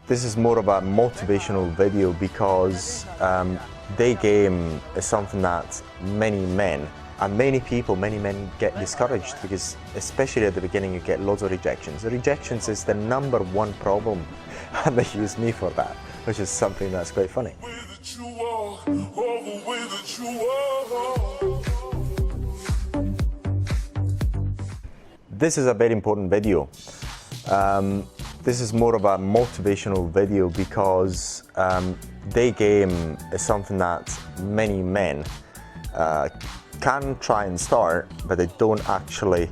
This is more of a motivational video because day game is something that many men and many men get discouraged because especially at the beginning you get loads of rejections. The rejections is the number one problem and they use me for that, which is something that's quite funny. This is a very important video. This is more of a motivational video because day game is something that many men can try and start, but they don't actually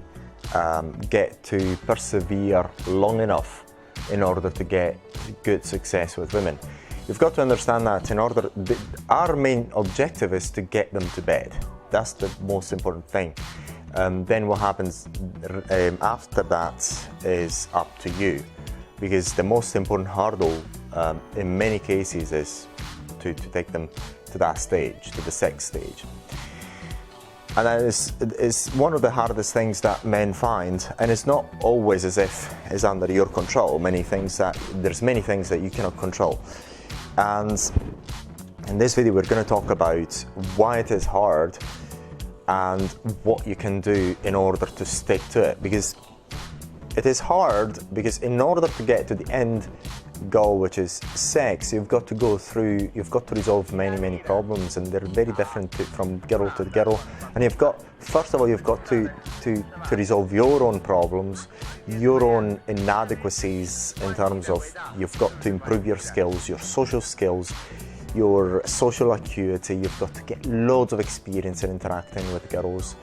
get to persevere long enough in order to get good success with women. You've got to understand that our main objective is to get them to bed. That's the most important thing. Then what happens after that is up to you, because the most important hurdle in many cases is to take them to that stage, to the sex stage. And that is one of the hardest things that men find, and it's not always as if it's under your control. There's many things that you cannot control. And in this video we're going to talk about why it is hard and what you can do in order to stick to it, because it is hard, because in order to get to the end goal, which is sex, you've got to resolve many problems, and they're very different from girl to girl. And first of all, you've got to resolve your own problems, your own inadequacies in terms of you've got to improve your skills, your social skills, your social acuity. You've got to get loads of experience in interacting with girls.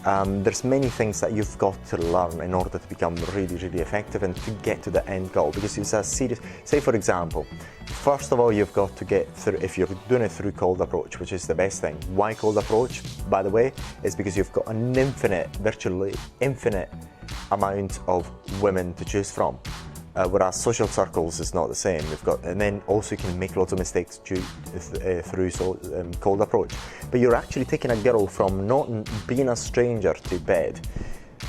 There's many things that you've got to learn in order to become really effective and to get to the end goal, because it's a serious. Say for example, first of all you've got to get through, if you're doing it through cold approach, which is the best thing. Why cold approach, by the way, is because you've got an virtually infinite amount of women to choose from. Whereas social circles is not the same. And then also you can make lots of mistakes through cold approach. But you're actually taking a girl from not being a stranger to bed,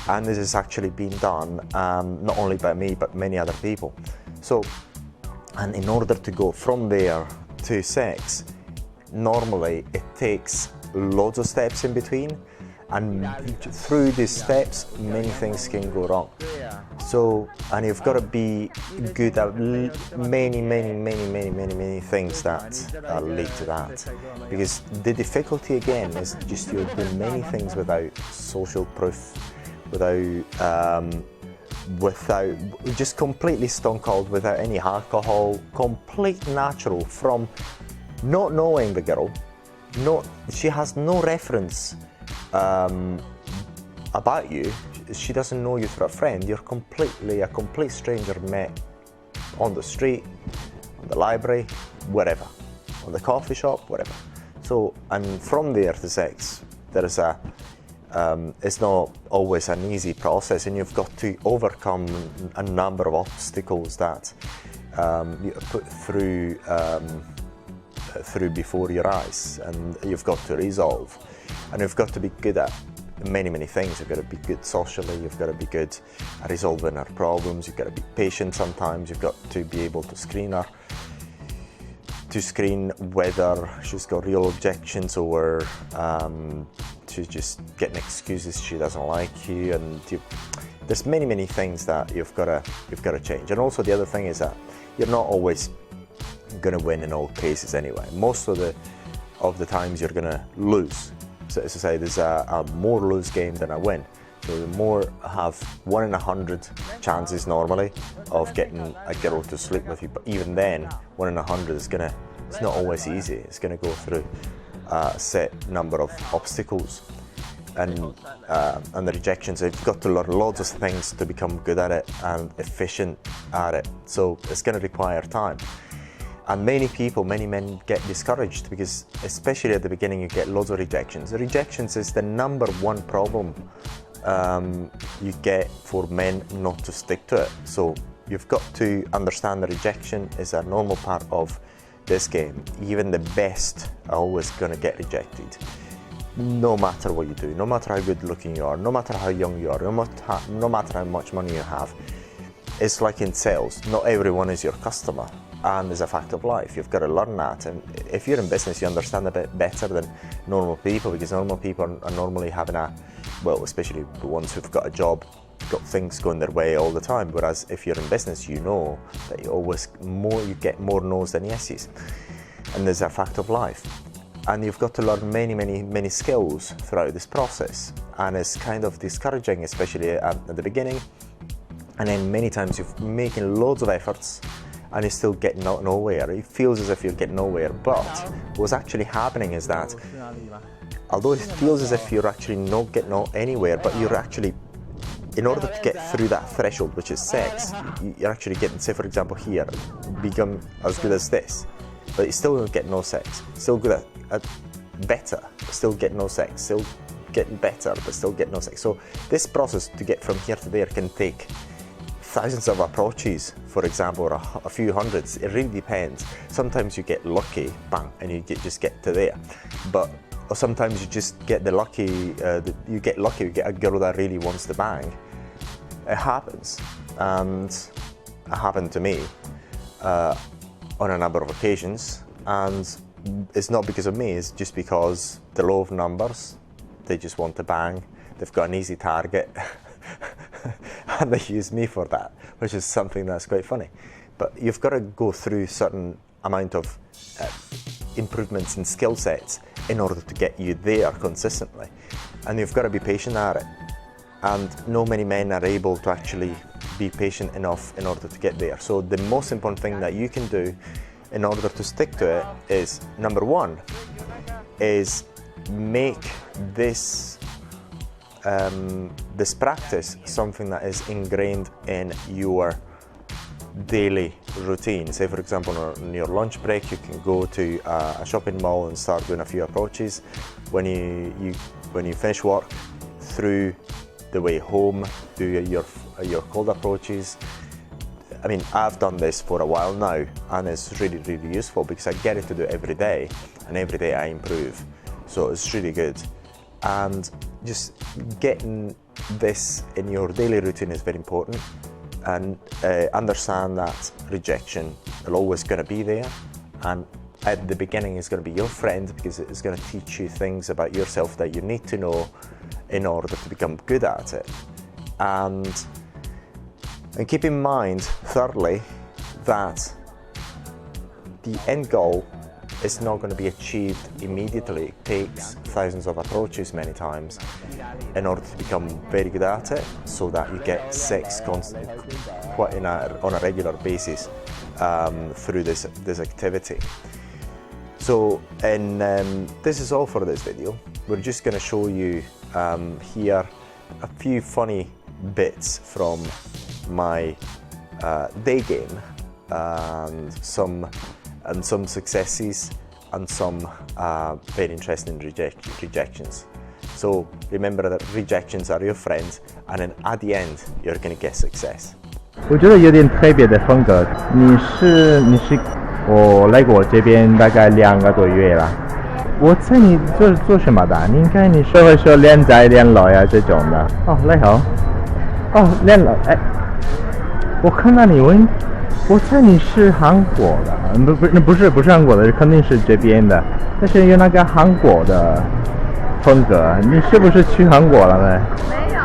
and this is actually being done not only by me but many other people. So, and in order to go from there to sex, normally it takes loads of steps in between, and through these steps many things can go wrong. So, and you've got to be good at many things that lead to that, because the difficulty again is just you're doing many things without social proof, without just completely stone cold, without any alcohol, complete natural, from not knowing the girl. She has no reference about you. She doesn't know you through a friend. You're a complete stranger met on the street, on the library, wherever, on the coffee shop, whatever. So, and from there to sex, it's not always an easy process, and you've got to overcome a number of obstacles that you put through before your eyes, and you've got to resolve. And you've got to be good at many things. You've got to be good socially, you've got to be good at resolving her problems, you've got to be patient sometimes, you've got to be able to screen her, whether she's got real objections or she's just getting excuses she doesn't like you. And there's many things that you've got to change. And also the other thing is that you're not always going to win in all cases anyway. Most of the times you're going to lose. So as I say, there's a more lose game than a win. So the more have 1 in 100 chances normally of getting a girl to sleep with you, but even then 1 in 100 it's not always easy. It's gonna go through a set number of obstacles and the rejections. You've got to learn loads of things to become good at it and efficient at it. So it's gonna require time. And many men get discouraged because especially at the beginning you get loads of rejections. The rejections is the number one problem you get for men not to stick to it. So you've got to understand the rejection is a normal part of this game. Even the best are always going to get rejected. No matter what you do, no matter how good looking you are, no matter how young you are, no matter how much money you have. it's like in sales, not everyone is your customer, and it's a fact of life. You've got to learn that, and if you're in business, you understand a bit better than normal people, because normal people are normally having especially the ones who've got a job, got things going their way all the time, whereas if you're in business, you know that you get more no's than yeses, and there's a fact of life. And you've got to learn many skills throughout this process, and it's kind of discouraging, especially at the beginning, and then many times you're making loads of efforts and you're still getting nowhere. It feels as if you're getting nowhere, but what's actually happening is that although it feels as if you're actually not getting anywhere, but you're actually, in order to get through that threshold, which is 6, you're actually getting, say for example here, become as good as this, but you still don't get no 6, still good at better, still get no 6, still getting better, but still get no 6. So this process to get from here to there can take thousands of approaches, for example, or a few hundreds. It really depends. Sometimes you get lucky, bang, and you just get to there. Or sometimes you just get you get a girl that really wants to bang. It happens, and it happened to me on a number of occasions, and it's not because of me, it's just because the law of numbers, they just want to bang, they've got an easy target, and they use me for that, which is something that's quite funny. But you've got to go through certain amount of improvements in skill sets in order to get you there consistently, and you've got to be patient at it, and not many men are able to actually be patient enough in order to get there. So the most important thing that you can do in order to stick to it is, number 1 is make this this practice something that is ingrained in your daily routine. Say for example, on your lunch break, you can go to a shopping mall and start doing a few approaches. When you finish work, through the way home, do your cold approaches. I mean, I've done this for a while now, and it's really useful because I get it to do every day, and every day I improve. So it's really good. And just getting this in your daily routine is very important, and understand that rejection is always going to be there, and at the beginning it's going to be your friend, because it's going to teach you things about yourself that you need to know in order to become good at it. And keep in mind, thirdly, that the end goal is not going to be achieved immediately. It takes thousands of approaches many times in order to become very good at it, so that you get 6 quite on a regular basis through this activity. So, and this is all for this video. We're just going to show you here a few funny bits from my day game, and some successes, and some very interesting rejections. So remember that rejections are your friends, and then at the end you're going to get success. 我觉得有点特别的风格。你是我来过这边大概2个多月了。我猜你做什么的？你应该你会说练仔练老呀这种的。哦，你好。哦，练老哎，我看到你我猜你是韩国的，不是韩国的，肯定是这边的，但是有那个韩国的风格。你是不是去韩国了呢？没有，